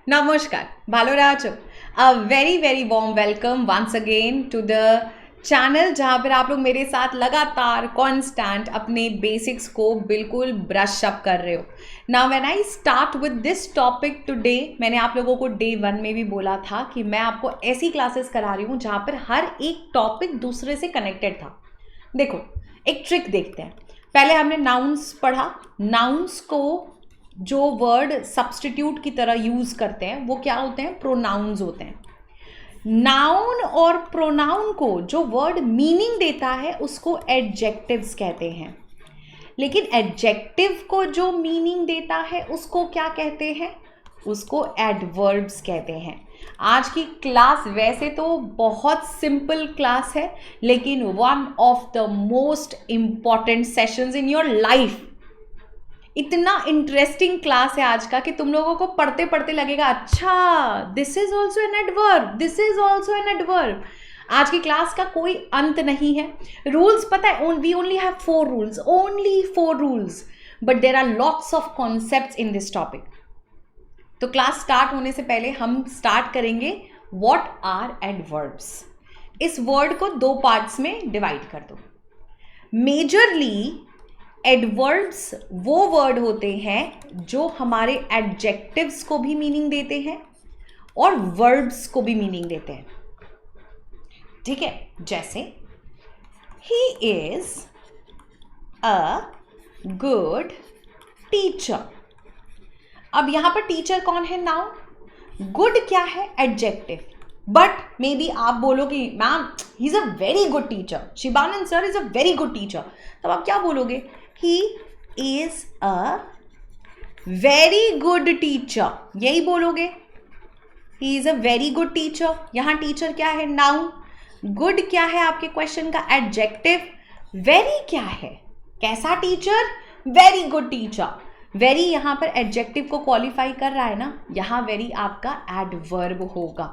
Namaskar, Bhalo Rajo. A very very warm welcome once again to the channel जहाँ पर आप लोग मेरे साथ लगातार कॉन्स्टेंट अपने बेसिक्स को बिल्कुल ब्रश अप कर रहे हो. Now when I start with this topic today, मैंने आप लोगों को डे 1 में भी बोला था कि मैं आपको ऐसी क्लासेस करा रही हूँ जहाँ पर हर एक टॉपिक दूसरे से कनेक्टेड था. देखो, एक ट्रिक देखते हैं. पहले हमने नाउन्स पढ़ा. नाउन्स को जो वर्ड सब्स्टिट्यूट की तरह यूज़ करते हैं वो क्या होते हैं? प्रोनाउंस होते हैं. नाउन और प्रोनाउन को जो वर्ड मीनिंग देता है उसको एडजेक्टिव्स कहते हैं. लेकिन एडजेक्टिव को जो मीनिंग देता है उसको क्या कहते हैं? उसको एडवर्ब्स कहते हैं. आज की क्लास वैसे तो बहुत सिंपल क्लास है, लेकिन one of the most important sessions in your life. इतना इंटरेस्टिंग क्लास है आज का कि तुम लोगों को पढ़ते पढ़ते लगेगा अच्छा this is also an adverb, this is also an adverb. आज की क्लास का कोई अंत नहीं है. रूल्स पता है, we only have 4 rules, only 4 rules, but there are lots of concepts in this topic. तो क्लास स्टार्ट होने से पहले हम स्टार्ट करेंगे व्हाट आर एडवर्ब्स. इस वर्ड को 2 पार्ट्स में डिवाइड कर दो. मेजरली एडवर्ब्स वो वर्ड होते हैं जो हमारे एडजेक्टिव्स को भी मीनिंग देते हैं और वर्ब्स को भी मीनिंग देते हैं. ठीक है, जैसे he is a good teacher. अब यहां पर टीचर कौन है? नाउन. गुड क्या है? एडजेक्टिव. बट मे बी आप बोलोगे ma'am he is a very good teacher, Shivanand sir is a very good teacher. तब आप क्या बोलोगे? He is a very good teacher. यही बोलोगे. He is a very good teacher. यहाँ टीचर क्या है? नाउन. गुड क्या है आपके क्वेश्चन का? एडजेक्टिव. वेरी क्या है? कैसा teacher? Very good teacher. Very यहाँ पर एडजेक्टिव को क्वालिफाई कर रहा है ना, यहाँ वेरी आपका एडवर्ब होगा.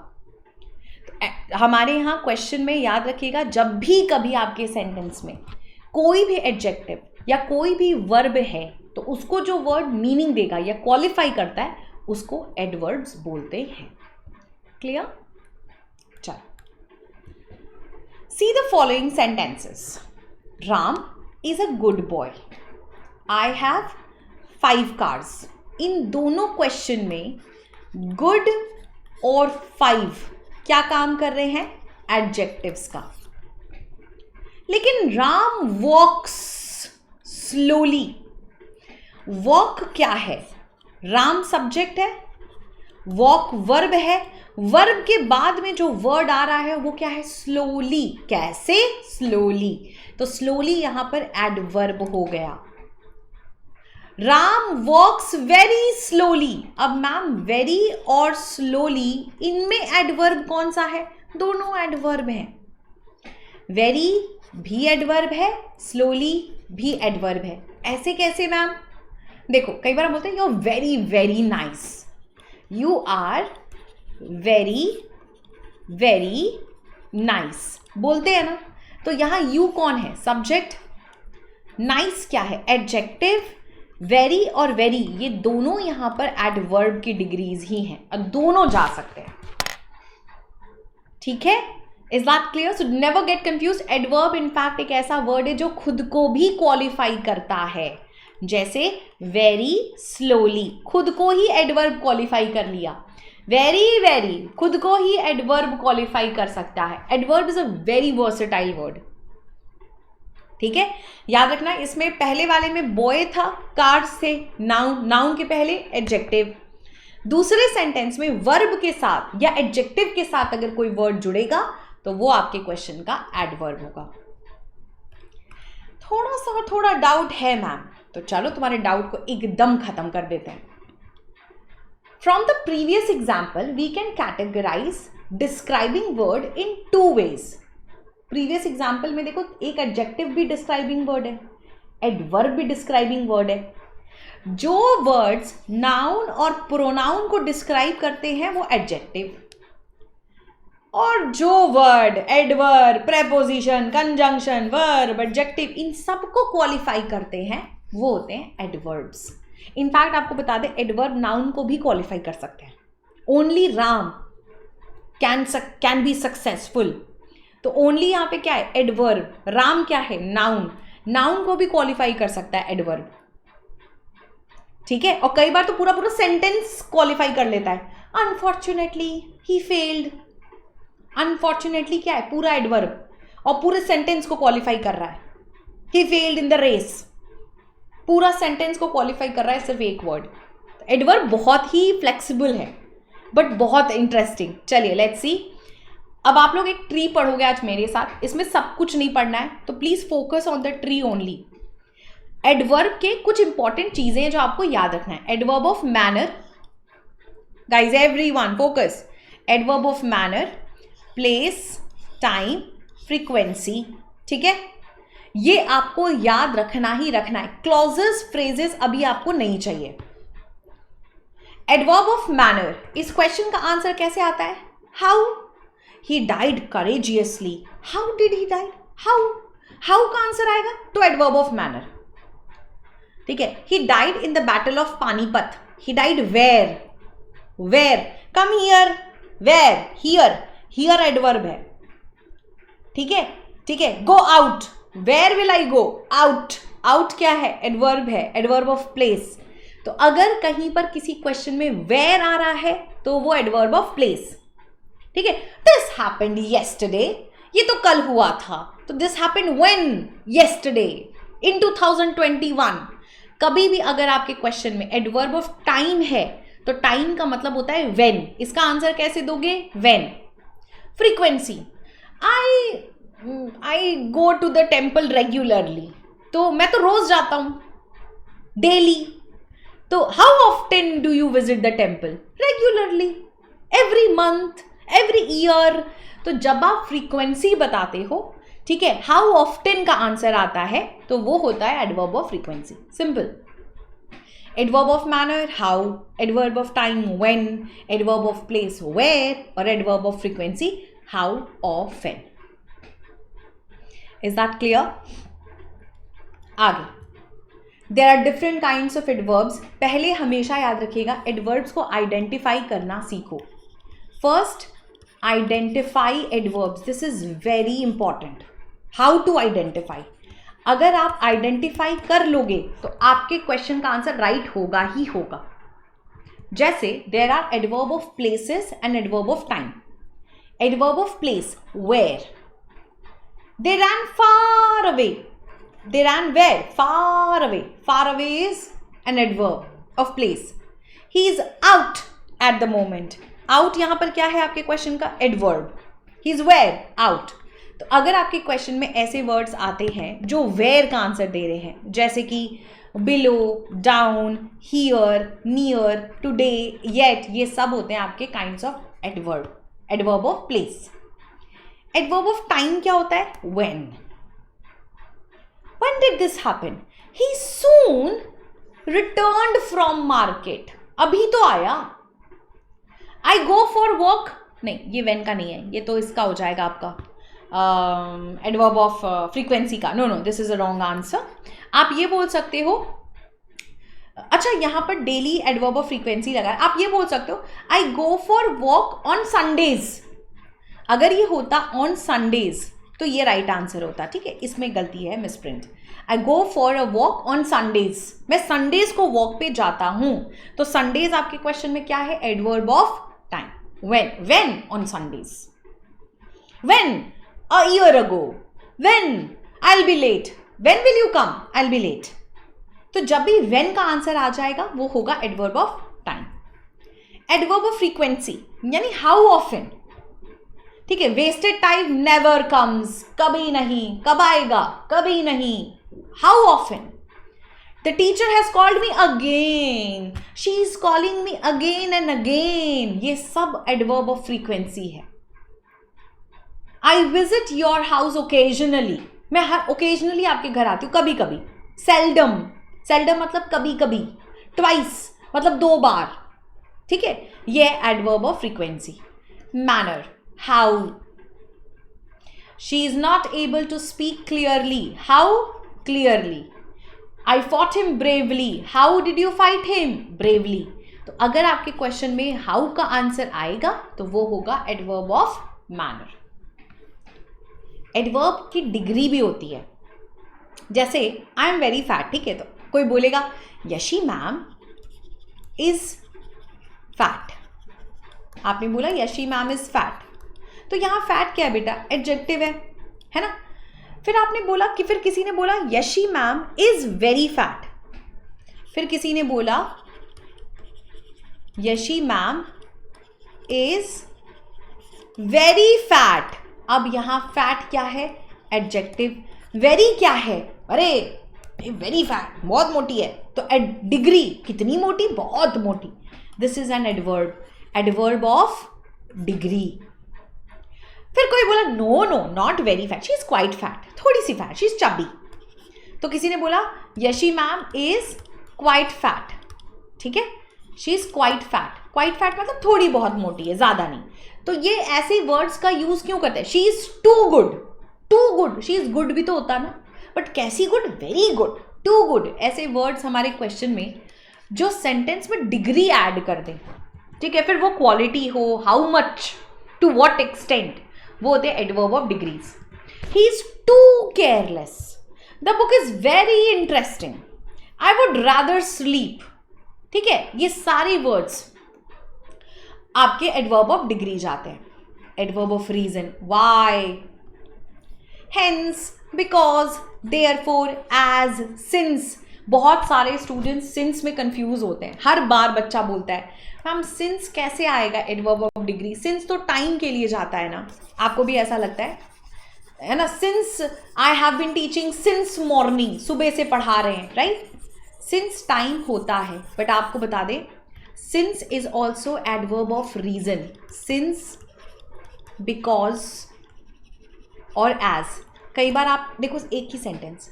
तो हमारे यहाँ क्वेश्चन में याद रखिएगा, जब भी कभी आपके सेंटेंस में कोई भी एडजेक्टिव या कोई भी वर्ब है तो उसको जो वर्ड मीनिंग देगा या क्वालिफाई करता है उसको एडवर्ब्स बोलते हैं. क्लियर? चलो, see the following sentences. Ram is a good boy. I have 5 cars. इन दोनों क्वेश्चन में गुड और 5 क्या काम कर रहे हैं? एडजेक्टिव्स का. लेकिन राम वॉक्स स्लोली. वॉक क्या है? राम सब्जेक्ट है, वॉक वर्ब है. वर्ब के बाद में जो वर्ड आ रहा है वो क्या है? स्लोली. कैसे? स्लोली. तो स्लोली यहां पर एडवर्ब हो गया. राम वॉक्स वेरी स्लोली. अब मैम वेरी और स्लोली, इनमें एडवर्ब कौन सा है? दोनों एडवर्ब हैं. वेरी भी एडवर्ब है, स्लोली भी एडवर्ब है. ऐसे कैसे मैम? देखो, कई बार हम बोलते हैं you are very very nice. You are very very nice बोलते हैं ना. तो यहां यू कौन है? सब्जेक्ट. नाइस क्या है? एडजेक्टिव. वेरी और वेरी ये दोनों यहां पर एडवर्ब की डिग्रीज ही हैं और दोनों जा सकते हैं. ठीक है? Is that clear? So never get confuse. Adverb in fact एक ऐसा वर्ड है जो खुद को भी क्वालिफाई करता है. जैसे वेरी स्लोली, खुद को ही एडवर्ब क्वालिफाई कर लिया. वेरी वेरी खुद को ही एडवर्ब क्वालिफाई कर सकता है. Adverb is a very versatile word. ठीक है, याद रखना. इसमें पहले वाले में बॉय था, कार्स थे, नाउन. नाउन के पहले एडजेक्टिव. दूसरे सेंटेंस में वर्ब के साथ या एडजेक्टिव के साथ अगर कोई वर्ड जुड़ेगा तो वो आपके क्वेश्चन का एडवर्ब होगा. थोड़ा डाउट है मैम, तो चलो तुम्हारे डाउट को एकदम खत्म कर देते हैं. From the previous example we can categorise describing word in 2 ways. Previous example में देखो, एक एडजेक्टिव भी डिस्क्राइबिंग वर्ड है, एडवर्ब भी डिस्क्राइबिंग वर्ड है. जो वर्ड्स नाउन और प्रोनाउन को डिस्क्राइब करते हैं वो एडजेक्टिव, और जो word adverb, preposition, conjunction, verb, adjective इन सबको क्वालिफाई करते हैं वो होते हैं एडवर्ब्स. इनफैक्ट आपको बता दें, एडवर्ब नाउन को भी क्वालिफाई कर सकते हैं. Only Ram can be successful. तो ओनली यहाँ पे क्या है, एडवर्ब। राम क्या है, नाउन। नाउन को भी क्वालिफाई कर सकता है एडवर्ब, ठीक है। और कई बार तो पूरा पूरा सेंटेंस क्वालिफाई कर लेता है। अनफॉर्चुनेटली ही फेल्ड, अनफॉर्चुनेटली क्या है, पूरा एडवर्ब और पूरे सेंटेंस को क्वालिफाई कर रहा है। He failed in the race, पूरा सेंटेंस को क्वालिफाई कर रहा है सिर्फ एक वर्ड। एडवर्ब बहुत ही फ्लेक्सिबल है बट बहुत इंटरेस्टिंग। चलिए लेट्स सी। अब आप लोग एक ट्री पढ़ोगे आज मेरे साथ, इसमें सब कुछ नहीं पढ़ना है, तो please focus on the tree only. Adverb के कुछ इंपॉर्टेंट चीजें हैं जो आपको याद रखना है। Adverb of manner, guys everyone focus. Adverb of manner, place, time, frequency, ठीक है। ये आपको याद रखना ही रखना है। क्लॉजेस, फ्रेजेस अभी आपको नहीं चाहिए। एडवर्ब ऑफ मैनर, इस क्वेश्चन का आंसर कैसे आता है, how he died courageously. How did he died, how का आंसर आएगा तो एडवर्ब ऑफ मैनर, ठीक है। He died in the battle of Panipat. He died where, come here, where, here adverb है, ठीक है। Go out, where will I go, out क्या है, एडवर्ब है, एडवर्ब ऑफ प्लेस। तो अगर कहीं पर किसी क्वेश्चन में वेयर आ रहा है तो वो एडवर्ब ऑफ प्लेस, ठीक है। दिस हैपेंड येस्टरडे, ये तो कल हुआ था, तो दिस हैपेंड व्हेन, येस्टरडे, इन 2021। कभी भी अगर आपके क्वेश्चन में एडवर्ब ऑफ टाइम है तो टाइम का मतलब होता है व्हेन। इसका आंसर कैसे दोगे, when. Frequency, I go to the temple regularly, तो मैं तो रोज जाता हूं, डेली। तो how often do you visit the temple, regularly, every month, every year. तो जब आप फ्रीक्वेंसी बताते हो, ठीक है, हाउ ऑफ्टन का आंसर आता है तो वो होता है adverb of frequency, simple. Adverb of manner how, adverb of time when, adverb of place where और adverb of frequency how often. Is that clear? आगे, there are different kinds of adverbs. पहले हमेशा याद रखिएगा एडवर्ब्स को identify करना सीखो। First, identify adverbs, this is very important. How to identify, अगर आप आइडेंटिफाई कर लोगे तो आपके क्वेश्चन का आंसर राइट होगा ही होगा। जैसे there are adverb of places and adverb of time. Adverb of place, where, they ran far away, they ran where, far away, far away is an adverb of place। he is out at the moment, out यहां पर क्या है आपके question का, adverb. he is where, out। तो अगर आपके question में ऐसे वर्ड्स आते हैं जो वेयर का आंसर दे रहे हैं, जैसे कि below, down, here, near, today, yet, ये सब होते हैं आपके kinds of adverb, adverb of place. Adverb of time क्या होता है, when did this happen, he soon returned from market, अभी तो आया। I go for walk, नहीं ये when का नहीं है, ये तो इसका हो जाएगा आपका एडवर्ब ऑफ फ्रीक्वेंसी का। No this is a wrong answer. आप ये बोल सकते हो, अच्छा यहाँ पर डेली एडवर्ब ऑफ फ्रीक्वेंसी लगा है, आप ये बोल सकते हो I go for walk on Sundays. अगर ये होता ऑन संडेज तो ये राइट आंसर होता, ठीक है, इसमें गलती है, misprint. I go for a walk on Sundays, मैं संडेज को वॉक पे जाता हूं। तो संडेज आपके क्वेश्चन में क्या है, adverb of time. When on Sundays, when a year ago, when I will be late, when will you come, I will be late. तो जब भी व्हेन का आंसर आ जाएगा वो होगा adverb of time. Adverb of frequency यानी how often, ठीक है, वेस्टेड टाइम नेवर कम्स, कभी नहीं, कब आएगा, कभी नहीं, how often. The teacher has called me again, she is calling me again and again, ये सब एडवर्ब ऑफ फ्रीक्वेंसी है। I visit your house occasionally, मैं हर ओकेजनली आपके घर आती हूँ, कभी कभी। सेल्डम, सेल्डम मतलब कभी कभी। ट्वाइस मतलब 2 बार, ठीक है, ये adverb of frequency. Manner, how, she is not able to speak clearly, how, clearly। I fought him bravely, how did you fight him, bravely। तो अगर आपके क्वेश्चन में हाउ का आंसर आएगा तो वो होगा एडवर्ब ऑफ मैनर। एडवर्ब की डिग्री भी होती है, जैसे आई एम वेरी फैट, ठीक है, तो कोई बोलेगा यशी मैम इज फैट, आपने बोला यशी मैम इज फैट, तो यहाँ फैट क्या है बेटा, एडजेक्टिव है ना। फिर आपने बोला कि फिर किसी ने बोला Yashi ma'am is very fat, फिर किसी ने बोला Yashi ma'am is very fat. अब यहाँ फैट क्या है, एडजेक्टिव, वेरी क्या है, अरे वेरी फैट बहुत मोटी है, तो डिग्री कितनी मोटी, बहुत मोटी, this is an adverb, adverb of degree. फिर कोई बोला no no not very fat, she is quite fat, थोड़ी सी फैट, शी इज चबी, तो किसी ने बोला Yashi ma'am is quite fat, ठीक है, she is quite fat, quite fat मतलब थोड़ी बहुत मोटी है, ज्यादा नहीं। तो ये ऐसे वर्ड्स का यूज क्यों करते हैं, she is too good, too good, she is good भी तो होता ना, बट कैसी good, very good, too good, ऐसे वर्ड्स हमारे क्वेश्चन में जो सेंटेंस में डिग्री ऐड कर दें, ठीक है, फिर वो क्वालिटी हो, how much, to what extent, वो होते हैं adverb of degrees. He is too careless, the book is very interesting, I would rather sleep, ठीक है, ये सारे वर्ड्स आपके एडवर्ब ऑफ डिग्री जाते हैं। Adverb of reason, why, hence, because, therefore, as, since. बहुत सारे स्टूडेंट्स सिंस में कंफ्यूज होते हैं, हर बार बच्चा बोलता है मैम सिंस कैसे आएगा एडवर्ब ऑफ डिग्री, सिंस तो टाइम के लिए जाता है ना, आपको भी ऐसा लगता है ना, since I have been teaching since morning, सुबह से पढ़ा रहे हैं, राइट, सिंस टाइम होता है, बट आपको बता दें since is also adverb of reason, since, because और एज। कई बार आप देखो एक ही sentence,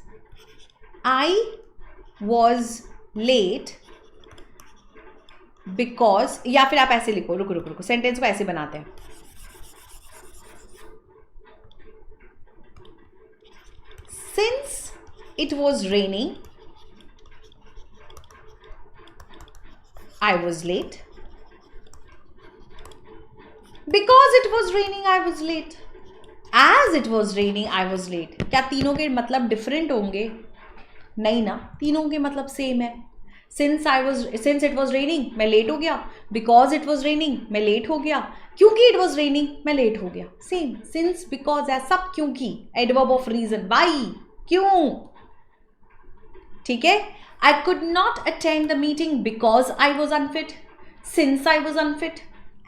I was late because, या फिर आप ऐसे लिखो, रुको रुको रुको, सेंटेंस को ऐसे बनाते हैं, since it was raining I was late. Because it was raining, I was late. As it was raining, I was late. क्या तीनों के मतलब डिफरेंट होंगे? नहीं ना, तीनों के मतलब सेम है। Since it was raining, मैं लेट हो गया। Because it was raining, मैं लेट हो गया। क्योंकि it was raining, मैं लेट हो गया। सेम, since, because है सब क्योंकि, adverb of reason, why, क्यों, ठीक है। I could not attend the meeting because I was unfit, since I was unfit,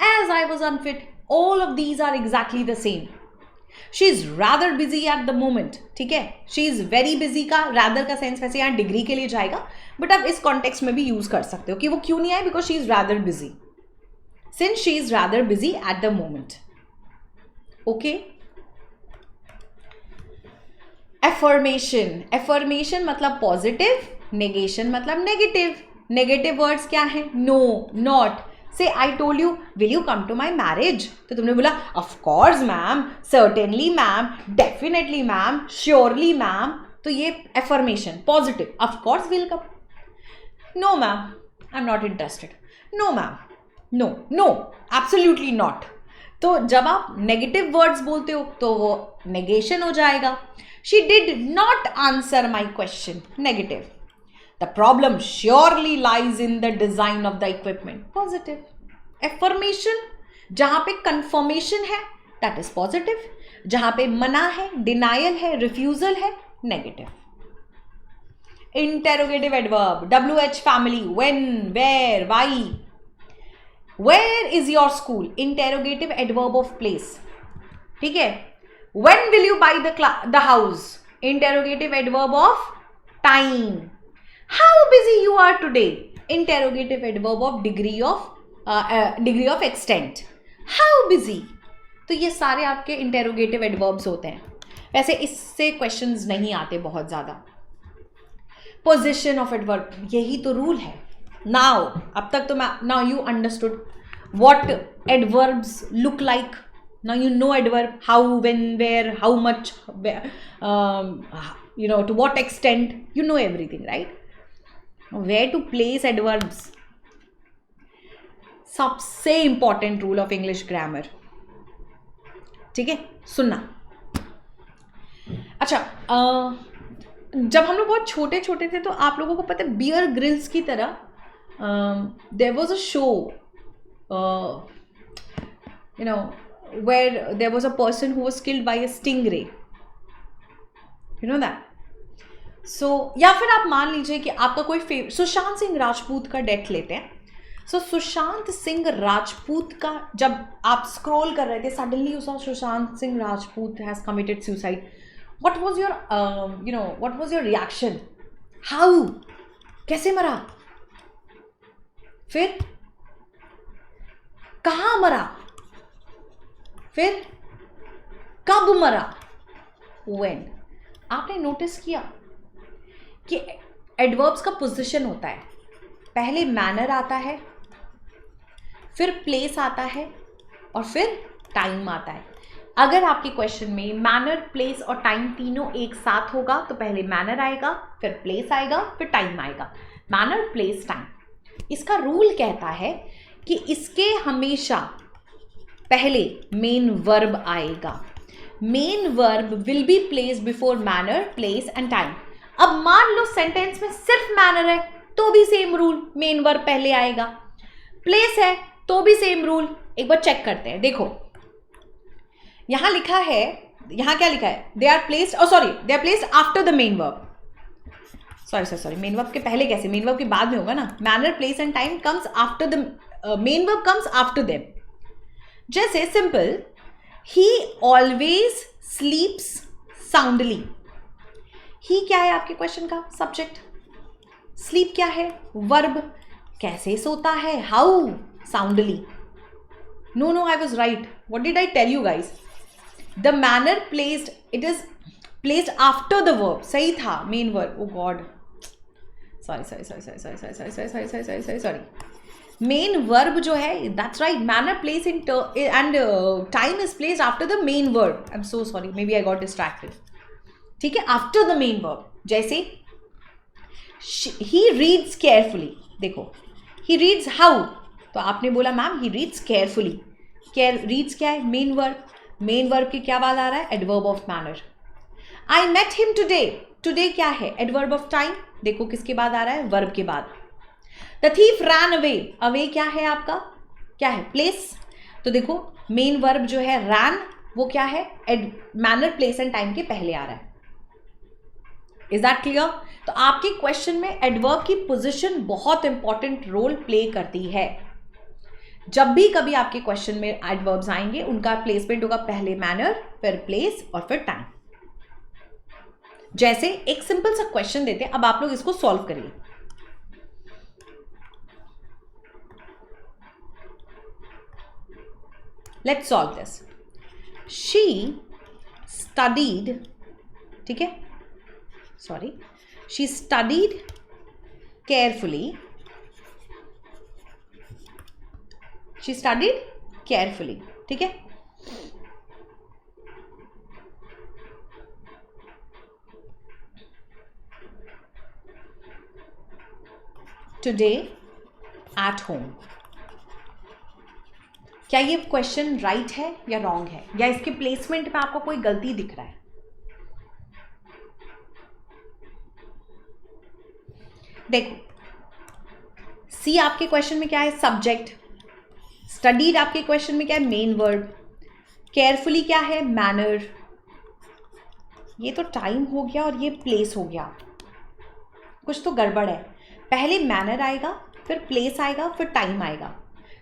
as I was unfit. All of these are exactly the same. She is rather busy at the moment, ठीक है, she is very busy का rather का sense वैसे यहाँ degree के लिए जाएगा, but आप इस कॉन्टेक्स्ट में भी यूज कर सकते हो कि वो क्यों नहीं आए, because she is rather busy, since she is rather busy at the moment. Okay. Affirmation, affirmation मतलब पॉजिटिव, नेगेशन मतलब नेगेटिव। नेगेटिव वर्ड्स क्या है, no, not. Say I told you will you come to my marriage, तो तुमने बोला of course ma'am, certainly ma'am, definitely ma'am, surely ma'am, तो ये affirmation positive, of course will come. No ma'am, I am not interested, no ma'am, no no, absolutely not. तो जब आप negative words बोलते हो तो वो नेगेशन हो जाएगा। She did not answer my question, negative. The problem surely lies in the design of the equipment, positive. Affirmation, जहाँ पे confirmation है, that is positive. जहाँ पे मना है, denial है, refusal है, negative. Interrogative adverb, WH family, when, where, why. Where is your school? Interrogative adverb of place. ठीक है. When will you buy the house? Interrogative adverb of time. How busy you are today? Interrogative adverb of degree of extent. How busy? तो ये सारे आपके interrogative adverbs होते हैं। वैसे इससे questions नहीं आते बहुत ज़्यादा। Position of adverb, यही तो रूल है। Now, अब तक तो now you understood what adverbs look like. Now you know adverb, how, when, where, how much, to what extent, you know everything, right? Where to place adverbs. सबसे important rule of English grammar, ठीक है, सुनना। अच्छा, जब हम लोग बहुत छोटे छोटे थे तो आप लोगों को पता है बियर ग्रिल्स की तरह there was a show, you know, where there was a person who was killed by a stingray, you know that. So या फिर आप मान लीजिए कि आपका कोई फेवरेट, सुशांत सिंह राजपूत का डेथ लेते हैं। सो सुशांत सिंह राजपूत का, जब आप स्क्रॉल कर रहे थे suddenly you saw Sushant Singh Rajput has committed suicide, what was your what was your reaction? How, कैसे मरा, फिर कहाँ मरा, फिर कब मरा, व्हेन। आपने नोटिस किया कि एडवर्ब्स का पोजीशन होता है, पहले मैनर आता है, फिर प्लेस आता है और फिर टाइम आता है। अगर आपके क्वेश्चन में मैनर, प्लेस और टाइम तीनों एक साथ होगा तो पहले मैनर आएगा, फिर प्लेस आएगा, फिर टाइम आएगा। Manner, place, time. इसका रूल कहता है कि इसके हमेशा पहले मेन वर्ब आएगा। Main verb will be place before manner, place and time. अब मान लो सेंटेंस में सिर्फ मैनर है तो भी सेम रूल, मेन वर्ब पहले आएगा। प्लेस है तो भी सेम रूल। एक बार चेक करते हैं, देखो यहां लिखा है, यहां क्या लिखा है, they are placed, they are placed after the main verb. Sorry, main verb के पहले कैसे, मेन वर्ब के बाद में होगा ना। Manner, place and time comes after the main verb, comes after them. जैसे simple, he always sleeps soundly. He क्या है आपके क्वेश्चन का सब्जेक्ट, स्लीप क्या है वर्ब, कैसे सोता है, how, soundly. No, I was right, what did I tell you guys, the manner placed, it is placed after the verb, सही था, main verb. Oh God, sorry, main verb जो है, that's right, manner, place and time is placed after the main verb. I am so sorry, maybe I got distracted, ठीक है, after the main verb. जैसे he reads carefully, देखो he reads how, तो आपने बोला ma'am he reads carefully. Reads क्या है, main verb. Main verb के क्या बाद आ रहा है, adverb of manner. I met him today, today क्या है, एडवर्ब ऑफ टाइम। देखो किसके बाद आ रहा है, वर्ब के बाद। The thief ran away, away क्या है आपका, क्या है, प्लेस। तो देखो मेन वर्ब जो है रैन, वो क्या है, मैनर, प्लेस एंड टाइम के पहले आ रहा है। Is that clear? तो आपके क्वेश्चन में एडवर्ब की पोजीशन बहुत इंपॉर्टेंट रोल प्ले करती है। जब भी कभी आपके क्वेश्चन में एडवर्ब्स आएंगे, उनका प्लेसमेंट होगा पहले मैनर, फिर प्लेस और फिर टाइम। जैसे एक सिंपल सा क्वेश्चन देते हैं, अब आप लोग इसको सॉल्व करिए। Let's solve this. She studied, ठीक है, sorry, she studied carefully, she studied carefully, ठीक है। टुडे एट होम, क्या ये क्वेश्चन राइट है या रॉन्ग है, या इसके प्लेसमेंट में आपको कोई गलती दिख रहा है? देखो, सी आपके क्वेश्चन में क्या है, सब्जेक्ट। स्टडीड आपके क्वेश्चन में क्या है, मेन वर्ब। केयरफुली क्या है, मैनर। ये तो टाइम हो गया और ये प्लेस हो गया, कुछ तो गड़बड़ है। पहले मैनर आएगा, फिर प्लेस आएगा, फिर टाइम आएगा।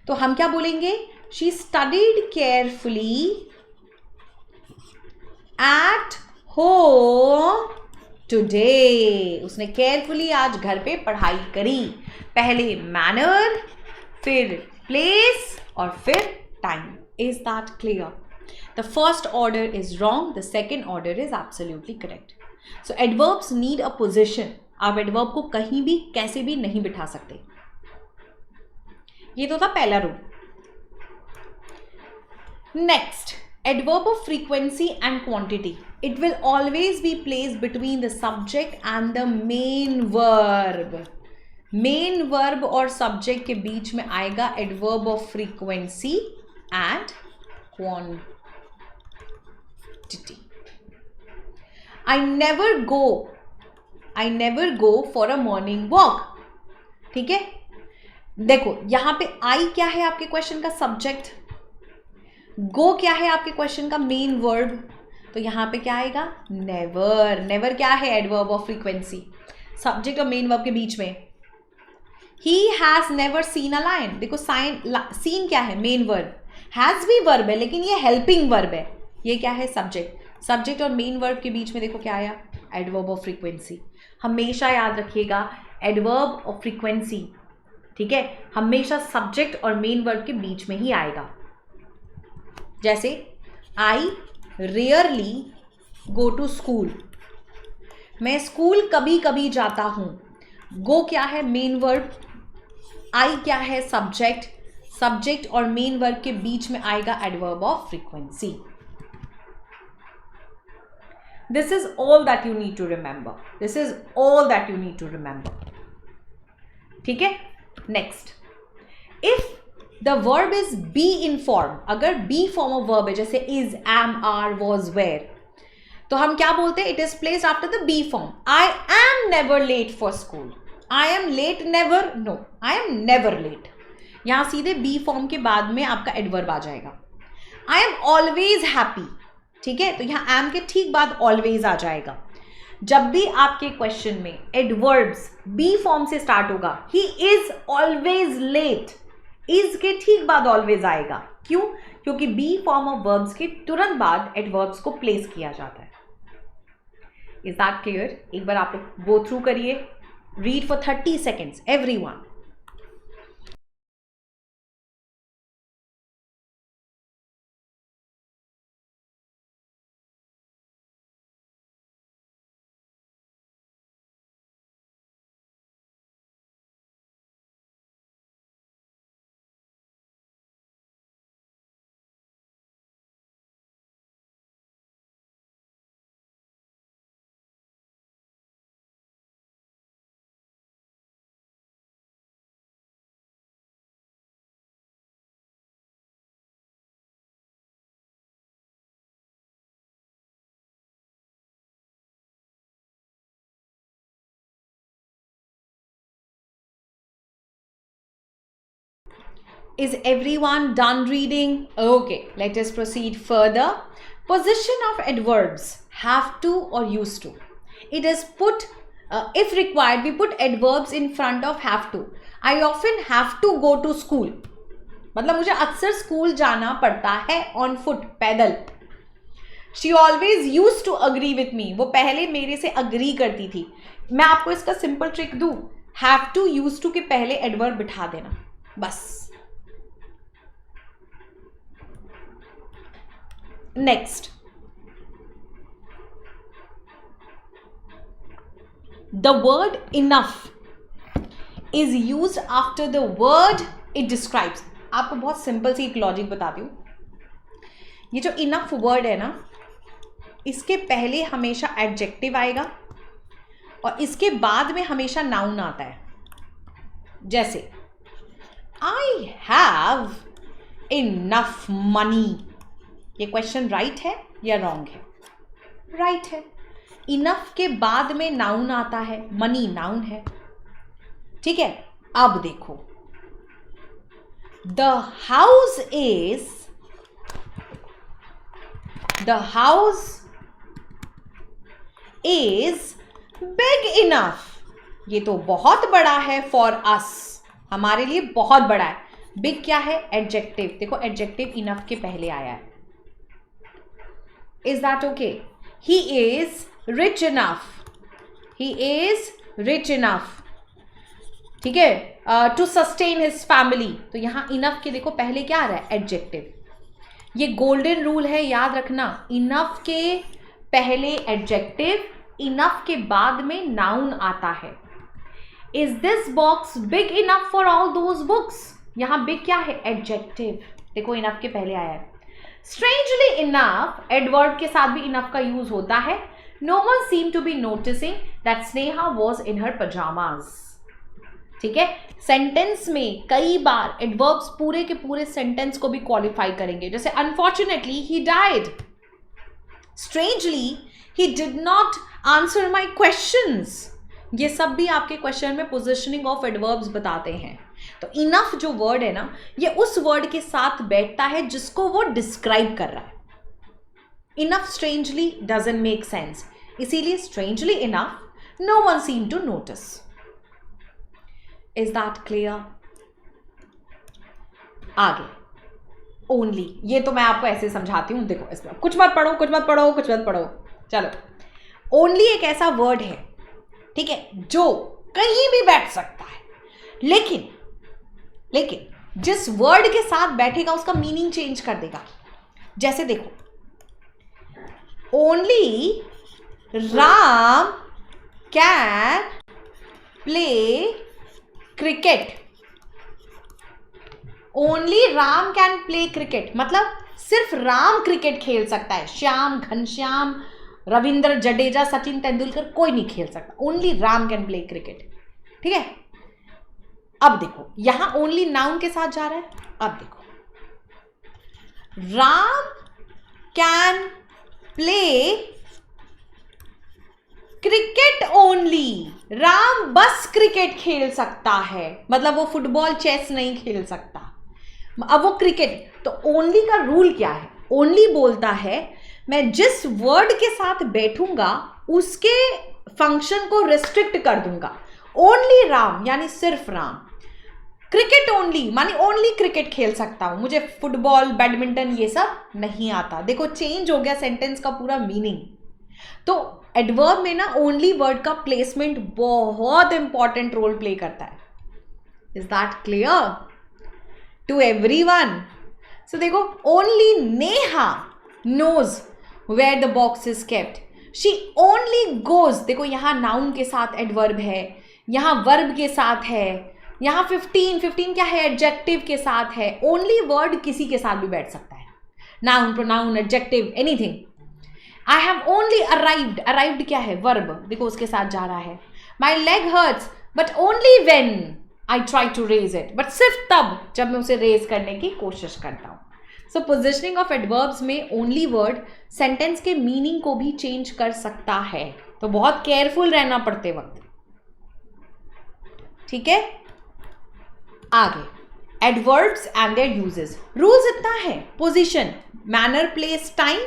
तो हम क्या बोलेंगे, she studied carefully at home today. उसने केयरफुली आज घर पे पढ़ाई करी। पहले मैनर, फिर प्लेस और फिर time. Is that clear? The first order is wrong, the second order is absolutely correct. So adverbs need a position. आप एडवर्ब को कहीं भी कैसे भी नहीं बिठा सकते। ये तो था पहला rule. Next, adverb of frequency and quantity. It will always be placed between the subject and the main verb. Main verb और सब्जेक्ट के बीच में आएगा adverb of frequency and quantity. I never go for a morning walk. ठीक है, देखो यहां पे आई क्या है आपके क्वेश्चन का सब्जेक्ट, गो क्या है आपके क्वेश्चन का मेन वर्ब, तो यहां पे क्या आएगा नेवर. नेवर क्या है एडवर्ब ऑफ फ्रीक्वेंसी, सब्जेक्ट और मेन वर्ब के बीच में. He has never seen a lion, देखो सीन क्या है मेन वर्ब, हैज भी वर्ब है लेकिन ये हेल्पिंग वर्ब है, ये क्या है सब्जेक्ट. सब्जेक्ट और मेन वर्ब के बीच में देखो क्या आया एडवर्ब ऑफ फ्रीक्वेंसी. हमेशा याद रखिएगा एडवर्ब ऑफ फ्रीक्वेंसी, ठीक है, हमेशा सब्जेक्ट और मेन वर्ब के बीच में ही आएगा. जैसे I rarely go to school, मैं स्कूल कभी कभी जाता हूं. गो क्या है मेन वर्ब, आई क्या है सब्जेक्ट, सब्जेक्ट और मेन वर्ब के बीच में आएगा adverb of frequency. This is all that you need to remember, this is all that you need to remember. ठीक है, next, if the verb is be in form, अगर be form of verb है जैसे is, am, are, was, were, तो हम क्या बोलते हैं, it is placed after the be form. I am never late for school, I am late never, no I am never late. यहां सीधे B form के बाद में आपका एडवर्ब आ जाएगा. आई एम ऑलवेज हैप्पी, ठीक है, तो यहां एम के ठीक बाद ऑलवेज आ जाएगा. जब भी आपके क्वेश्चन में एडवर्ब्स बी फॉर्म से स्टार्ट होगा, he is always late, is के ठीक बाद ऑलवेज आएगा. क्यों? क्योंकि बी फॉर्म ऑफ वर्ब्स के तुरंत बाद एडवर्ब्स को प्लेस किया जाता है. Is that clear? एक बार आप लोग गो थ्रू करिए, read for 30 seconds everyone. Is everyone done reading? Okay, let us proceed further. Position of adverbs have to or used to. It is put, if required, we put adverbs in front of have to. I often have to go to school. मतलब मुझे अक्सर school जाना पड़ता है on foot, पैदल. She always use to agree with me, वो पहले मेरे से अग्री करती थी. मैं आपको इसका सिंपल ट्रिक दूं, हैव टू यूज टू के पहले एडवर्ब बिठा देना बस. Next, the word enough is used after the word it describes. आपको बहुत सिंपल सी एक लॉजिक बताती हूँ. ये जो इनफ वर्ड है ना, इसके पहले हमेशा एडजेक्टिव आएगा और इसके बाद में हमेशा नाउन आता है. जैसे आई हैव इनफ मनी, ये क्वेश्चन राइट है या रॉन्ग है? राइट है. इनफ के बाद में नाउन आता है, मनी नाउन है. ठीक है, अब देखो, the house is big enough, ये तो बहुत बड़ा है फॉर अस, हमारे लिए बहुत बड़ा है. बिग क्या है? एडजेक्टिव. देखो एडजेक्टिव इनफ के पहले आया है. Is that okay? He is rich enough. He is rich enough. ठीक है, to sustain his family. तो यहाँ enough के देखो पहले क्या आ रहा है? एडजेक्टिव. ये गोल्डन रूल है, याद रखना. enough के पहले एडजेक्टिव, enough के बाद में नाउन आता है. Is this box big enough for all those books? यहाँ big क्या है? एडजेक्टिव. देखो enough के पहले आया है. Strangely enough, adverb के साथ भी enough का यूज होता है. No one seemed to be noticing that Sneha was in her pajamas. ठीक है, सेंटेंस में कई बार एडवर्ब्स पूरे के पूरे सेंटेंस को भी क्वालिफाई करेंगे, जैसे unfortunately he died, strangely he did not answer my questions. ये सब भी आपके क्वेश्चन में पोजिशनिंग ऑफ एडवर्ब्स बताते हैं। तो इनफ जो वर्ड है ना, ये उस वर्ड के साथ बैठता है जिसको वो डिस्क्राइब कर रहा है। Enough strangely doesn't make sense, इसीलिए strangely enough no one seem to notice. Is that clear? आगे ओनली, ये तो मैं आपको ऐसे समझाती हूं, देखो इसमें कुछ मत पढ़ो, कुछ मत पढ़ो, कुछ मत पढ़ो। चलो, ओनली एक ऐसा वर्ड है, ठीक है, जो कहीं भी बैठ सकता है, लेकिन जिस वर्ड के साथ बैठेगा उसका मीनिंग चेंज कर देगा। जैसे देखो, only Ram can play cricket. Only Ram can play cricket मतलब सिर्फ राम क्रिकेट खेल सकता है, श्याम, घनश्याम, रविंद्र जडेजा, सचिन तेंदुलकर कोई नहीं खेल सकता। Only Ram can play cricket, ठीक है। अब देखो, यहां ओनली नाउन के साथ जा रहा है। अब देखो, Ram can play cricket only, Ram बस क्रिकेट खेल सकता है, मतलब वो फुटबॉल, चेस नहीं खेल सकता। अब वो क्रिकेट, तो ओनली का रूल क्या है? ओनली बोलता है मैं जिस वर्ड के साथ बैठूंगा उसके फंक्शन को रिस्ट्रिक्ट कर दूंगा। ओनली राम यानी सिर्फ राम, क्रिकेट ओनली मानी ओनली क्रिकेट खेल सकता हूं, मुझे फुटबॉल, बैडमिंटन ये सब नहीं आता। देखो, चेंज हो गया सेंटेंस का पूरा मीनिंग। तो एडवर्ब में ना ओनली वर्ड का प्लेसमेंट बहुत इंपॉर्टेंट रोल प्ले करता है। Is that clear to everyone? So देखो, only Neha knows where the box is kept, she only goes. देखो, यहां नाउन के साथ एडवर्ब है, यहां वर्ब के साथ है, यहां 15 क्या है? एडजेक्टिव के साथ है। ओनली वर्ड किसी के साथ भी बैठ सकता है, noun, pronoun, adjective, anything. I have only arrived, arrived क्या है? वर्ब, देखो उसके साथ जा रहा है। My leg hurts but only when I try to raise it, but सिर्फ तब जब मैं उसे रेज करने की कोशिश करता हूं। सो पोजिशनिंग ऑफ एडवर्ब्स में ओनली वर्ड सेंटेंस के मीनिंग को भी चेंज कर सकता है, तो बहुत केयरफुल रहना पड़ते वक्त, ठीक है। आगे, adverbs and their uses. Rules इतना है, position, manner, place, time,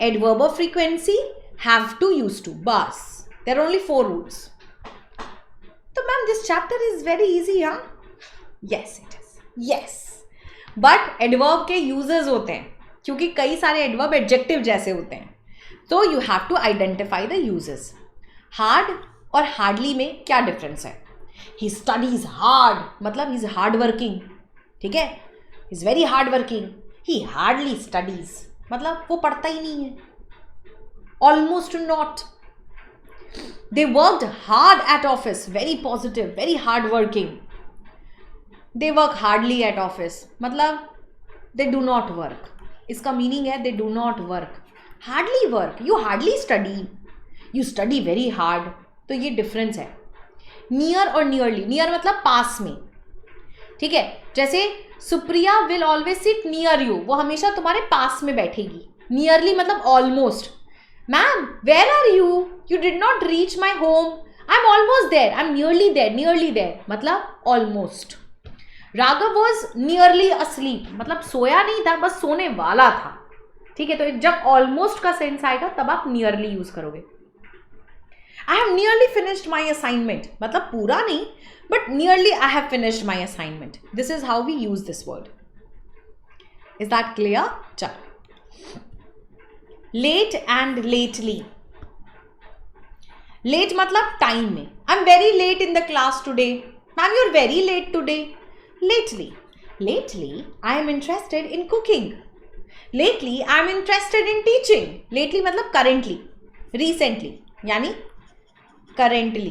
adverb of frequency, have to, use to, बस। There are only 4 rules. तो ma'am this chapter is very easy, हाँ? Yes it is, yes. But adverb के uses होते हैं, क्योंकि कई सारे एडवर्ब एडजेक्टिव जैसे होते हैं, तो you have to identify the uses. Hard और हार्डली में क्या डिफरेंस है? ही स्टडीज हार्ड मतलब ही इज हार्ड वर्किंग, ठीक है, he is very hard working. He hardly studies मतलब वो पढ़ता ही नहीं है, almost not. They worked hard at office, very positive, very hard working. They work hardly at office मतलब they do not work, इसका meaning है they do not work. Hardly work, you hardly study, you study very hard, तो ये difference है। Near और nearly, near मतलब पास में, ठीक है, जैसे Supriya will always sit near you, वो हमेशा तुम्हारे पास में बैठेगी। नियरली मतलब almost. Ma'am where are you, you did not reach my home, I am almost there, I am nearly there, nearly there मतलब almost. Raghav was nearly asleep मतलब सोया नहीं था, बस सोने वाला था, ठीक है। तो जब ऑलमोस्ट का सेंस आएगा तब आप नियरली यूज करोगे। I have nearly finished my assignment मतलब पूरा नहीं, but nearly I have finished my assignment. This is how we use this word. Is that clear? चलो, late and lately. Late मतलब time में, I'm very late in the class today. Ma'am, you're very late today. Lately, lately I am interested in cooking. Lately I am interested in teaching. Lately मतलब currently, recently यानी currently.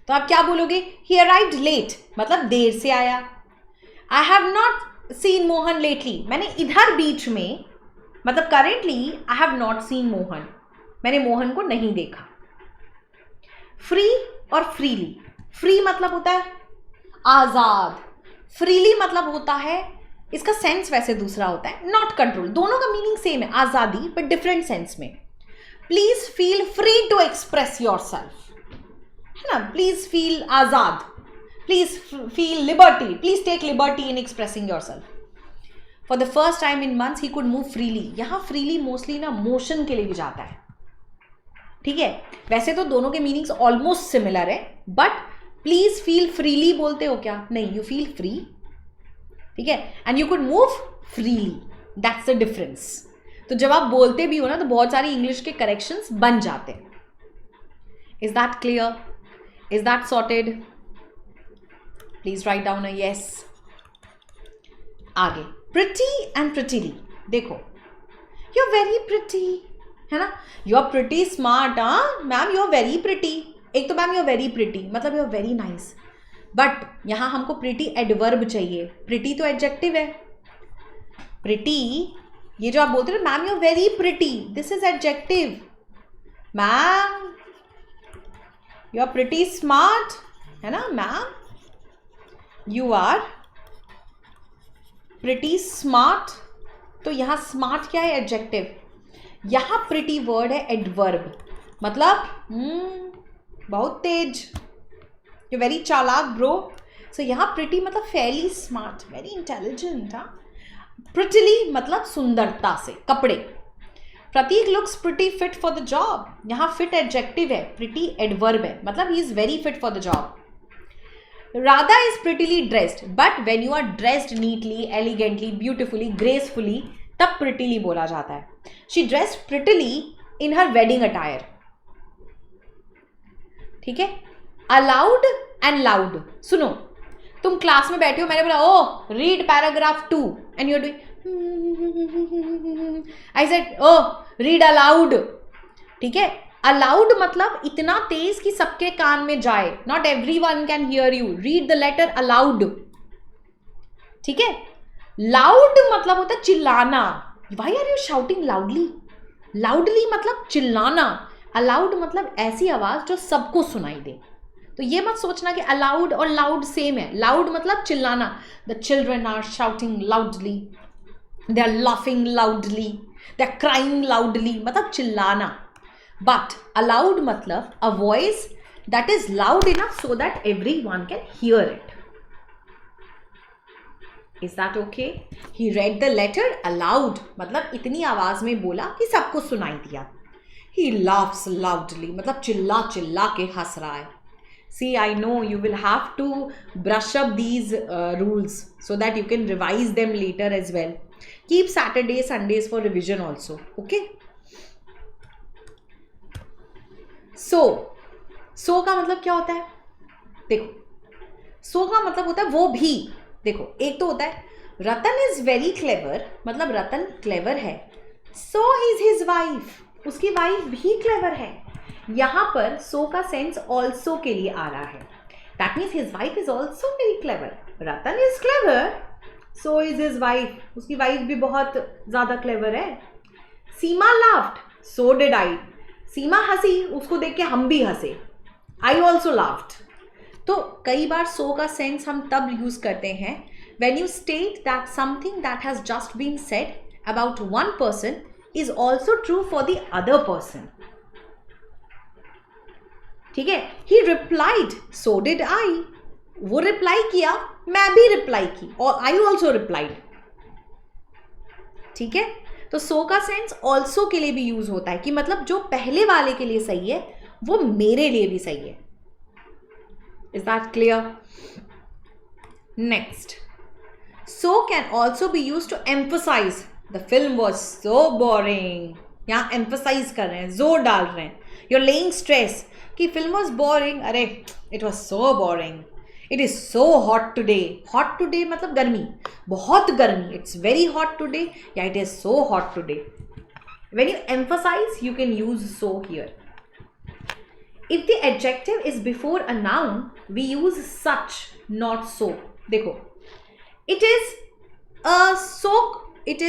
तो आप क्या बोलोगे? ही arrived late मतलब देर से आया। I have not seen Mohan lately, मैंने इधर बीच में मतलब currently I have not seen Mohan, मैंने मोहन को नहीं देखा। फ्री और फ्रीली, फ्री मतलब होता है आजाद, फ्रीली मतलब होता है, इसका सेंस वैसे दूसरा होता है, नॉट कंट्रोल। दोनों का मीनिंग सेम है, आजादी, बट डिफरेंट सेंस में। Please feel free to express yourself, है ना, प्लीज फील आजाद, please feel liberty, please take liberty in expressing yourself. For the first time in months he could move freely. यहां freely mostly ना motion के लिए भी जाता है, ठीक है। वैसे तो दोनों के मीनिंग्स ऑलमोस्ट सिमिलर है, बट प्लीज फील फ्रीली बोलते हो क्या? नहीं, यू फील फ्री, ठीक है, and you could move freely, that's the difference. तो जब आप बोलते भी हो ना तो बहुत सारी इंग्लिश के करेक्शंस बन जाते हैं। Is that clear? Is that sorted? Please write down a yes. आगे प्रिटी एंड प्रिटीली, देखो यू आर वेरी प्रिटी, है ना, यू आर प्रिटी स्मार्ट। हाँ ma'am you are very pretty, एक तो ma'am you are very pretty मतलब you are very nice, but यहां हमको प्रिटी एडवर्ब चाहिए। प्रिटी तो एडजेक्टिव है, प्रिटी ये जो आप बोलते हो ma'am you are very pretty, this is adjective. Ma'am you are pretty smart, है ना, ma'am you are pretty smart. तो यहां स्मार्ट क्या है? एडजेक्टिव। यहां प्रिटी वर्ड है एडवर्ब, मतलब बहुत तेज, यू वेरी चालाक ब्रो। सो यहां प्रिटी मतलब फेयरली स्मार्ट, वेरी इंटेलिजेंट। हाँ, प्रिटिली मतलब सुंदरता से, कपड़े। Prateek looks pretty fit for the job, यहां फिट एडजेक्टिव है, प्रिटी एडवर्ब है, मतलब he is very fit for the job. Radha is prettily dressed, but when you are dressed neatly, elegantly, beautifully, gracefully, तब प्रिटीली बोला जाता है। She dressed prettily in her wedding attire, ठीक है। Allowed and loud, सुनो तुम क्लास में बैठे हो, मैंने बोला oh read paragraph 2 and you are doing, I said oh read aloud, ठीक है। अलाउड मतलब इतना तेज कि सबके कान में जाए, not everyone can hear you, read the letter aloud, ठीक है। लाउड मतलब होता है चिल्लाना, why are you shouting loudly, loudly मतलब चिल्लाना, अलाउड मतलब ऐसी आवाज जो सबको सुनाई दे। तो ये मत सोचना कि अलाउड और लाउड सेम है, लाउड मतलब चिल्लाना, the children are shouting loudly, they are laughing loudly, they are crying loudly, मतलब चिल्लाना। बट अलाउड मतलब a voice that is loud enough so that everyone can hear it. Is that okay? He read the letter aloud, मतलब इतनी आवाज में बोला कि सबको सुनाई दिया। ही लाफ्स लाउडली, मतलब चिल्ला चिल्ला के हंस रहा है। See, I know you will have to brush up these rules so that you can revise them later as well. Keep Saturday, Sundays for revision also. Okay? So का मतलब क्या होता है? देखो, so का मतलब होता है वो भी। देखो, एक तो होता है रतन इज वेरी क्लेवर, मतलब रतन क्लेवर है, so is his wife, उसकी वाइफ भी क्लेवर है। यहां पर सो का सेंस ऑल्सो के लिए आ रहा है, that means his wife is also very clever. Ratan is clever, so is his wife, उसकी वाइफ भी बहुत ज्यादा क्लेवर है। सीमा लाफ्ड, सो डिड आई, सीमा हंसी, उसको देख के हम भी हंसे, आई ऑल्सो लाफ्ड। तो कई बार सो का सेंस हम तब यूज करते हैं when you state that something that has just been said about one person is also true for the other person. ठीक है, ही रिप्लाइड सो डिड आई, वो रिप्लाई किया, मैं भी रिप्लाई की, और आई ऑल्सो रिप्लाइड, ठीक है। तो सो का सेंस ऑल्सो के लिए भी यूज होता है कि मतलब जो पहले वाले के लिए सही है वो मेरे लिए भी सही है। Is that clear? Next, so can also be use to emphasise the film was so boring. यहां एम्फसाइज कर रहे हैं, जोर डाल रहे हैं, यू आर लेइंग स्ट्रेस कि फिल्म वॉज बोरिंग, अरे it was so boring, it is so hot today. Hot today मतलब गर्मी, बहुत गर्मी, इट्स वेरी हॉट टूडे, या it is so hot today. When you emphasise you can use so here. If the adjective is before a noun we use such, not so. देखो, it is a so, it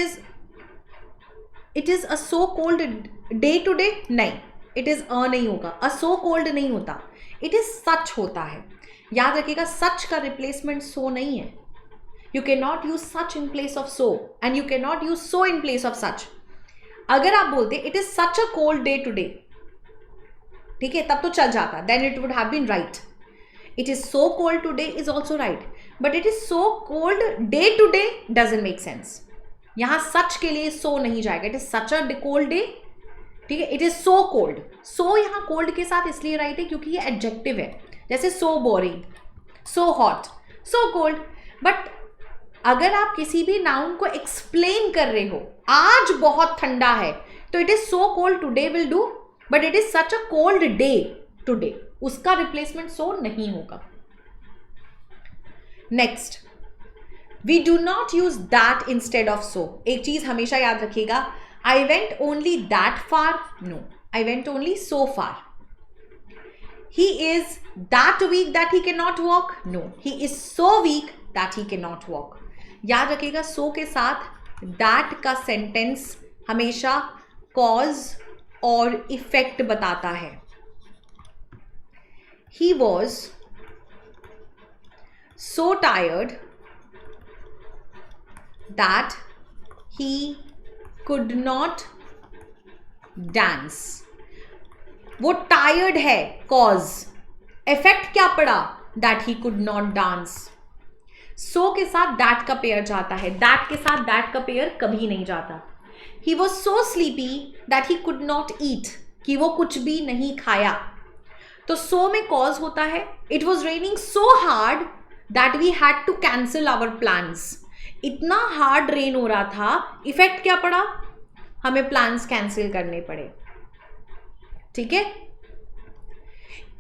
is a so cold day today, नहीं, it is a नहीं होगा, अ so cold नहीं होता, it is सच होता है। याद रखिएगा सच का रिप्लेसमेंट सो नहीं है. You can not use such in place of so and you can not use so in place of such. अगर आप बोलते it is such a cold day today, ठीक है, तब तो चल जाता, then it would have been right. It is so cold today is also right, but it is so cold day today doesn't make sense. यहां such के लिए so नहीं जाएगा. It is such a cold day, ठीक है. It is so cold. So यहां cold के साथ इसलिए राइट है क्योंकि ये एडजेक्टिव है. जैसे so boring, so hot, so cold. But अगर आप किसी भी नाउन को एक्सप्लेन कर रहे हो, आज बहुत ठंडा है, तो it is so cold today will do, but it is such a cold day today, उसका रिप्लेसमेंट सो नहीं होगा. Next, we do not use that instead of so. एक चीज हमेशा याद रखिएगा, I went only that far, no, I went only so far. He is that weak that he can not walk, no, he is so weak that he can not walk. याद रखिएगा सो के साथ that का sentence हमेशा cause और effect बताता है. He was so tired that he could not dance. वो टायर्ड है, कॉज. इफेक्ट क्या पड़ा, that he could not dance. So के साथ दैट का पेयर जाता है, दैट के साथ दैट का पेयर कभी नहीं जाता. ही was so sleepy that he could not eat, कि वो कुछ भी नहीं खाया. तो सो में कॉज होता है. It was raining so hard that we had to cancel our plans. इतना हार्ड रेन हो रहा था, इफेक्ट क्या पड़ा, हमें प्लान्स कैंसिल करने पड़े. ठीक है.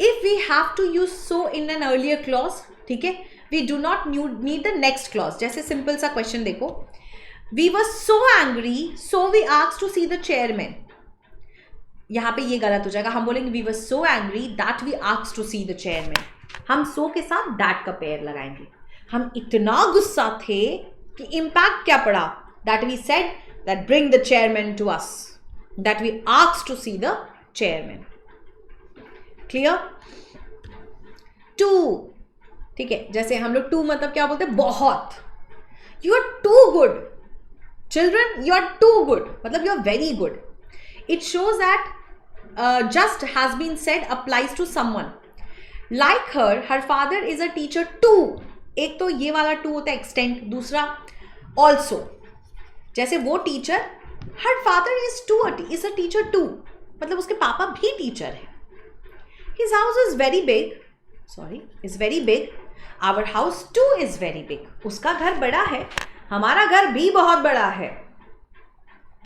If we have to use so in an earlier clause, ठीक है, we do not need the next clause. जैसे सिंपल सा क्वेश्चन देखो, we were so angry so we asked to see the chairman. यहां पे ये गलत हो जाएगा. हम बोलेंगे we were so angry that we asked to see the chairman. हम सो के साथ दैट का पेयर लगाएंगे. हम इतना गुस्सा थे कि इम्पैक्ट क्या पड़ा, that we said that bring the chairman to us, that we asked to see the chairman. Clear. To, ठीक है, जैसे हम लोग टू मतलब क्या बोलते हैं, बहुत. You are too good children, you are too good मतलब you are very good. It shows that just has been said applies to someone. Like her father is a teacher too. एक तो ये वाला टू होता है extent, दूसरा also. जैसे वो teacher, her father is a teacher too, मतलब उसके पापा भी टीचर है. His house is very big. Our house too is very big. उसका घर बड़ा है, हमारा घर भी बहुत बड़ा है.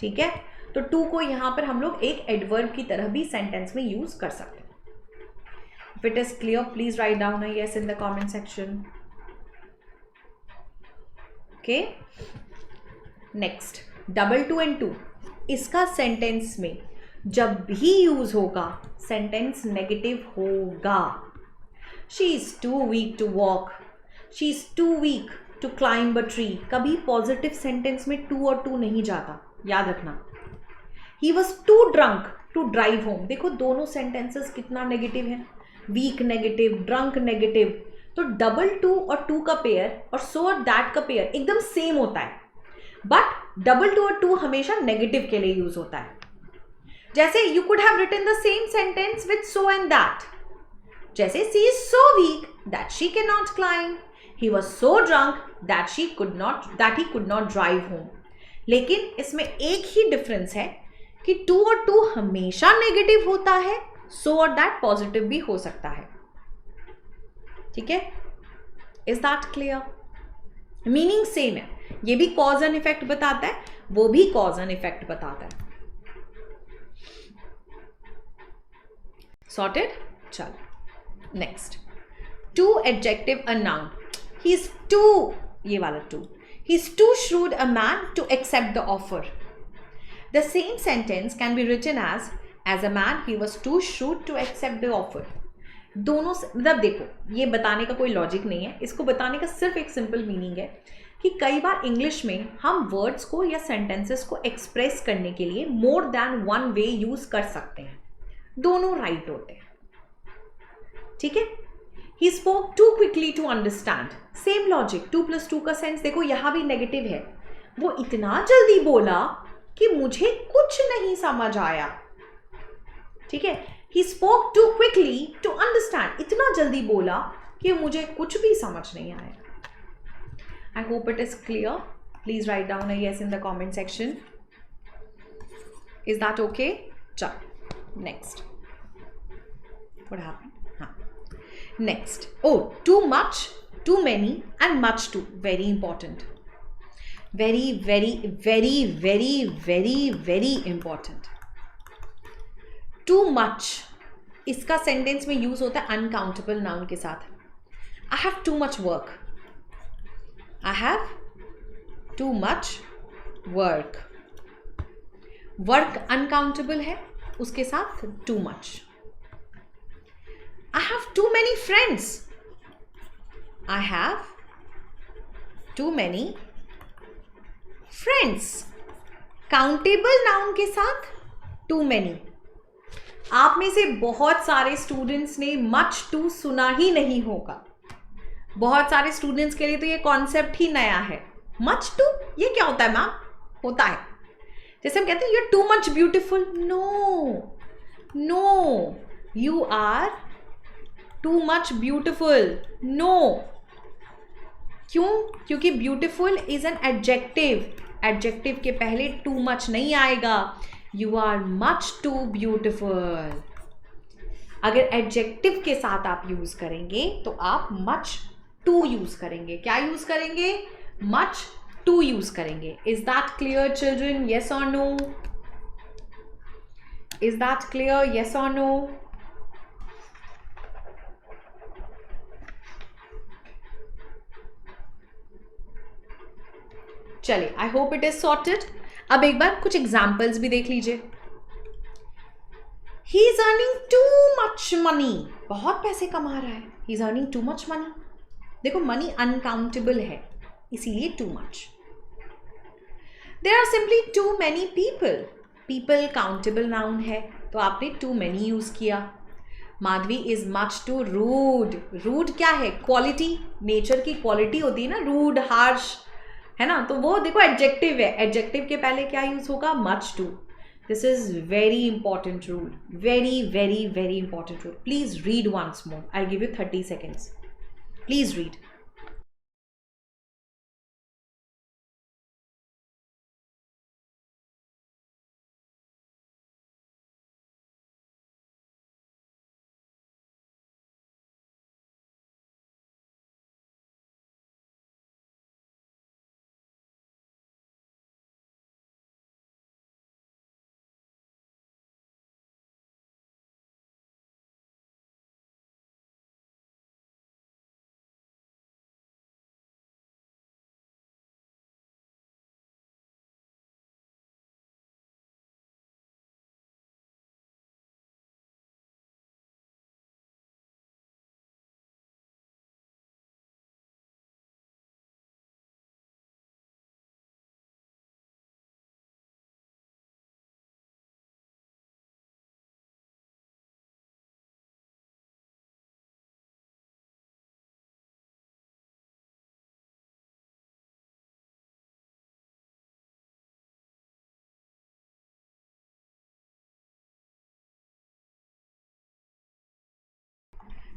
ठीक है. तो टू को यहां पर हम लोग एक एडवर्ब की तरह भी सेंटेंस में यूज कर सकते हैं. If it is clear, please write down a yes in the comment section. Okay. Next, double two and two. इसका सेंटेंस में जब भी यूज होगा सेंटेंस नेगेटिव होगा. She is too weak to walk. She is too weak to climb a tree. कभी positive sentence में to और to नहीं जाता, याद रखना. He was too drunk to drive home. देखो दोनों सेंटेंसेस कितना नेगेटिव है, वीक नेगेटिव, ड्रंक नेगेटिव. तो डबल टू और टू का पेयर और सो और दैट का पेयर एकदम सेम होता है, बट डबल टू और टू हमेशा नेगेटिव के लिए यूज होता है. जैसे you could have written the same sentence with so and that. जैसे she is so weak that she can not climb. He was so drunk that he could not drive home. लेकिन इसमें एक ही difference है कि to और to हमेशा negative होता है, सो और दैट पॉजिटिव भी हो सकता है. ठीक है. Is that clear. Meaning same है. ये भी कॉज एंड इफेक्ट बताता है, वो भी कॉज एंड इफेक्ट बताता है. सॉर्टेड. चल next, to adjective a noun. He is too, ये वाला too, he is too shrewd a man to accept the offer. The same sentence can be written as a man he was too shrewd to accept the offer. दोनों मतलब देखो, ये बताने का कोई logic नहीं है. इसको बताने का सिर्फ एक सिंपल मीनिंग है कि कई बार इंग्लिश में हम वर्ड्स को या सेंटेंसेस को एक्सप्रेस करने के लिए more than one way use कर सकते हैं. दोनों राइट होते हैं. ठीक है. He spoke too quickly to understand, same logic, 2+2 का सेंस देखो यहाँ भी नेगेटिव है, वो इतना जल्दी बोला कि मुझे कुछ नहीं समझ आया, ठीक है। He spoke too quickly to understand, इतना जल्दी बोला कि मुझे कुछ भी समझ नहीं आया। आई hope it is clear. Please write down a yes in the comment section. Is that okay? चल next. What happened? हाँ, next. Oh, too much, too many and much too. Very important. Very, very, very, very, very, very important. Too much इसका sentence में use होता है uncountable noun के साथ। I have too much work. I have too much work. Work uncountable है, उसके साथ too much. I have too many friends, I have too many friends. Countable noun के साथ टू मैनी। आप में से बहुत सारे स्टूडेंट्स ने मच टू सुना ही नहीं होगा, बहुत सारे स्टूडेंट्स के लिए तो ये कॉन्सेप्ट ही नया है। मच टू ये क्या होता है मैम? होता है जैसे हम कहते हैं you are too much beautiful. No no, you are too much beautiful. No, क्यों? क्योंकि beautiful is an adjective, adjective के पहले टू मच नहीं आएगा। You are much too beautiful. अगर एडजेक्टिव के साथ आप यूज करेंगे तो आप मच टू यूज करेंगे। क्या यूज करेंगे? मच टू यूज करेंगे। Is that clear children? Yes और नो? Is that clear? येस और नो? चलिए, I hope it is sorted. अब एक बार कुछ एग्जाम्पल्स भी देख लीजिए। He is earning too much money, बहुत पैसे कमा रहा है। He is earning too much money. देखो मनी अनकाउंटेबल है, इसीलिए too much. There are simply too many people, people countable noun है तो आपने टू मैनी यूज किया। Madhavi is much too rude, rude क्या है? क्वालिटी, नेचर की क्वालिटी होती है ना, रूड, हार्श, है ना, तो वो देखो एडजेक्टिव है, एडजेक्टिव के पहले क्या यूज होगा? Much too. This is very important rule, very very very important rule. Please read once more, I give you 30 seconds. Please read.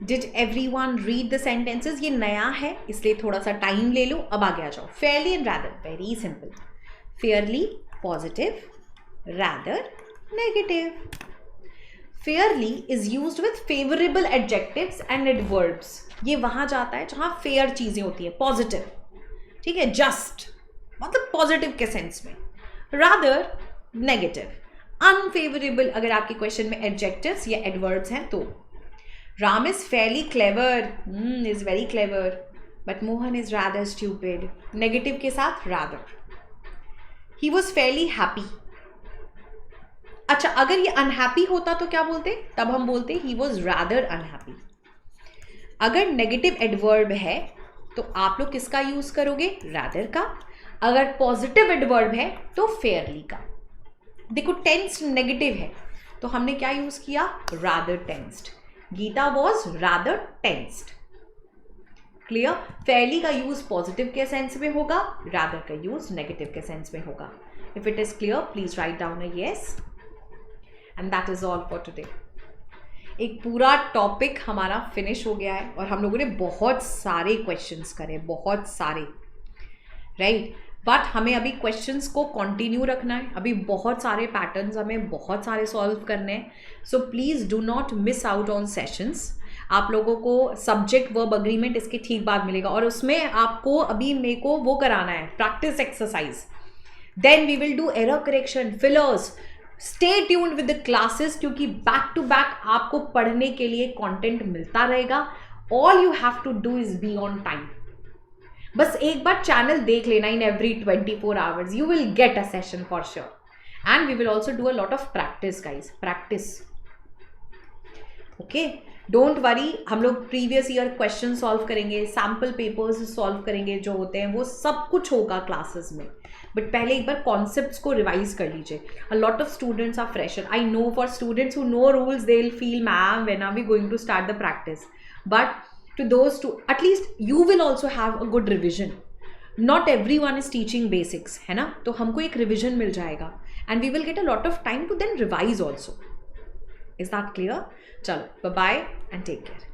Did everyone read the sentences? ये नया है इसलिए थोड़ा सा टाइम ले लो। अब आगे आ जाओ। Fairlie and rather, very simple. Fairlie positive, rather negative. Fairlie is used with favourable adjectives and adverbs. ये वहां जाता है जहां फेयर चीजें होती है, पॉजिटिव, ठीक है, जस्ट, मतलब पॉजिटिव के सेंस में। रादर नेगेटिव, अनफेवरेबल अगर आपके क्वेश्चन में एडजेक्टिव्स या एडवर्ब्स हैं तो। Ram is fairly clever, is very clever, but Mohan is rather stupid. Negative के साथ rather. He was fairly happy. अच्छा, अगर ये unhappy होता तो क्या बोलते? तब हम बोलते he was rather unhappy. अगर negative adverb है तो आप लोग किसका यूज करोगे? rather का। अगर positive adverb है तो fairly का। देखो tensed negative है तो हमने क्या यूज किया? rather tensed. Geeta was rather tensed. Clear? Fairlie का यूज पॉजिटिव के सेंस में होगा, रादर का यूज नेगेटिव के सेंस में होगा. If it is clear please write down a yes. And that is all for today. एक पूरा टॉपिक हमारा फिनिश हो गया है और हम लोगों ने बहुत सारे क्वेश्चंस करे, बहुत सारे, राइट? बट हमें अभी क्वेश्चंस को कंटिन्यू रखना है. अभी बहुत सारे पैटर्न्स हमें बहुत सारे सॉल्व करने हैं. So please do not miss out on sessions. आप लोगों को सब्जेक्ट वर्ब अग्रीमेंट इसके ठीक बाद मिलेगा और उसमें आपको अभी मेरे को वो कराना है, practice exercise. Then we will do error correction, fillers. Stay tuned with the classes क्योंकि बैक टू बैक आपको पढ़ने के लिए कंटेंट मिलता रहेगा. All you have to do is be on time. बस एक बार चैनल देख लेना. In every 24 hours you will get a session for sure. And we will also do a lot of practice guys, practice. Okay, don't worry. हम लोग previous year question solve करेंगे, sample papers solve करेंगे जो होते हैं, वो सब कुछ होगा क्लासेस में. बट पहले एक बार कॉन्सेप्ट्स को रिवाइज कर लीजिए. A lot of students are fresher. I know for students who know rules they will feel ma'am when are we going to start the practice. But to those two, at least you will also have a good revision. Not everyone is teaching basics, है ना? तो हमको एक revision मिल जाएगा and we will get a lot of time to then revise also. Is that clear? चलो, bye bye and take care.